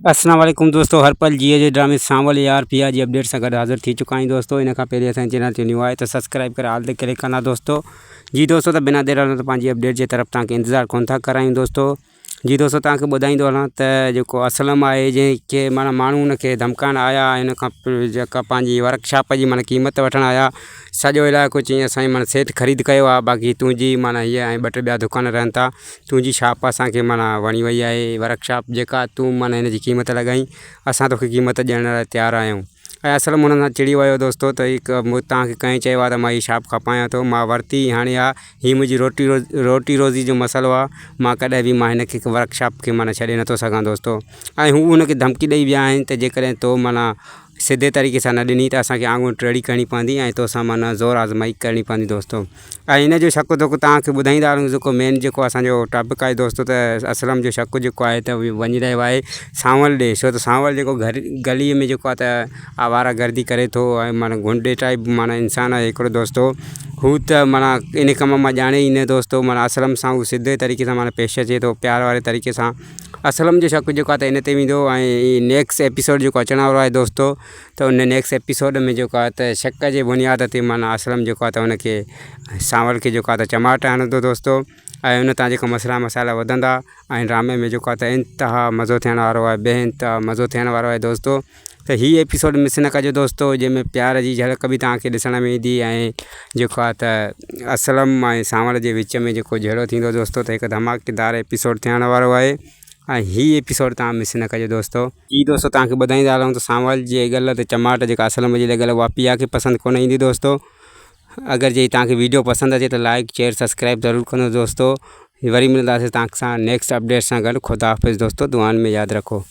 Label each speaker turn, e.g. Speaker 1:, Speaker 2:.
Speaker 1: अस्सलाम वालेकुम दोस्तों, हर पल जिए जे ड्रामे सांवल यार पिया जी अपडेट सां गॾु हाज़िर थी चुका आहियूं दोस्तों। इन खां पहिरीं असांजे चैनल ते न्यू आहे तो सब्सक्राइब करे हाल ते क्लिक कंदा दोस्तों। जी दोस्तों, त बिना देर हलण पंहिंजी अपडेट जे तरफ़ तव्हांखे इंतज़ारु कोन था करायूं दोस्तों। जी दोस्तों, तव्हांखे ॿुधाईंदो हलां त जेको असलम आहे जंहिंखे माना माण्हू उनखे धमकाइण आया, इन खां जेका पंहिंजी वर्कशॉप जी माना क़ीमत वठणु आया। सॼो इलाइक़ो चईं असांजी माना सेठ ख़रीद कयो आहे, बाक़ी तुंहिंजी माना हीअ ऐं ॿ टे ॿिया दुकान रहनि था, तुंहिंजी शॉप असांखे माना वणी वई आहे। वर्कशॉप जेका तूं माना हिन जी क़ीमत लॻाई, असां तोखे क़ीमत ॾियण लाइ तयारु आहियूं। ऐं असलम हुननि सां चिड़ी वियो दोस्तों त हिकु तव्हांखे कंहिं चयो आहे त मां हीअ शॉप खपायां थो, मां वरिती, हाणे हीअ मुंहिंजी रोटी रोज़ी जो मसइलो आहे। मां कॾहिं बि मां हिनखे वर्कशॉप खे माना छॾे नथो सघां दोस्तों। ऐं हू उनखे धमकी ॾेई विया आहिनि त जेकॾहिं तो माना सीधे तरीक़े सां न ॾिनी त असांखे आङुरि टेड़ी करणी पवंदी ऐं तोसां माना ज़ोर आज़माई करणी पवंदी दोस्तों। ऐं हिन जो शक जेको तव्हांखे ॿुधाईंदा हलूं, जेको मेन जेको असांजो टॉपिक आहे दोस्तों, त असलम जो शक जेको आहे त वञी रहियो आहे सांवल ॾे। छो त सांवल जेको गलीअ में जेको आहे त आवारा गर्दी करे थो ऐं माना गुंडे टाइप माना इंसानु आहे हिकिड़ो दोस्तों। हू त माना इन कम मां ॼाणे ई न दोस्तों। माना असलम सां हू सिधे तरीक़े सां माना पेश अचे थो, प्यार वारे तरीक़े सां। असलम जो शक जेको आहे त इन ते वेंदो ऐं नेक्स्ट एपिसोड जेको अचण वारो आहे दोस्तों, त उन नेक्स्ट एपिसोड में जेको आहे त शक जे बुनियाद ते माना असलम जेको आहे त उनखे सांवल खे जेको आहे त चमाट हणंदो दोस्तों। ऐं उन तां जेको मसाला वधंदा ऐं ड्रामे में जेको आहे त इंतिहा मज़ो थियण वारो आहे, बेइंतिहा मज़ो थियण वारो आहे दोस्तों। त हीअ एपिसोड मिस न कजो दोस्तों, जंहिंमें प्यार जी झलक बि तव्हांखे ॾिसण में ईंदी ऐं जेको आहे त असलम ऐं सांवल जे विच में जेको जहिड़ो थींदो दोस्तों, त हिकु धमाकेदार एपिसोड थियण वारो आहे। ऐं हीअ एपिसोड तव्हां मिस न कजो दोस्तों। जी दोस्तों, तव्हांखे ॿुधाईंदा हलूं त सांवल जी ॻाल्हि ते चमाट जेका असलम जी लॻल उहा पिया खे पसंदि कोन ईंदी दोस्तों। अगरि जे तव्हांखे वीडियो पसंदि अचे त लाइक शेयर सब्सक्राइब ज़रूरु कंदो दोस्तों। वरी मिलंदासीं तव्हां सां नेक्स्ट अपडेट सां गॾु। ख़ुदा हाफ़िज़ दोस्तों, दुआनि में यादि रखो।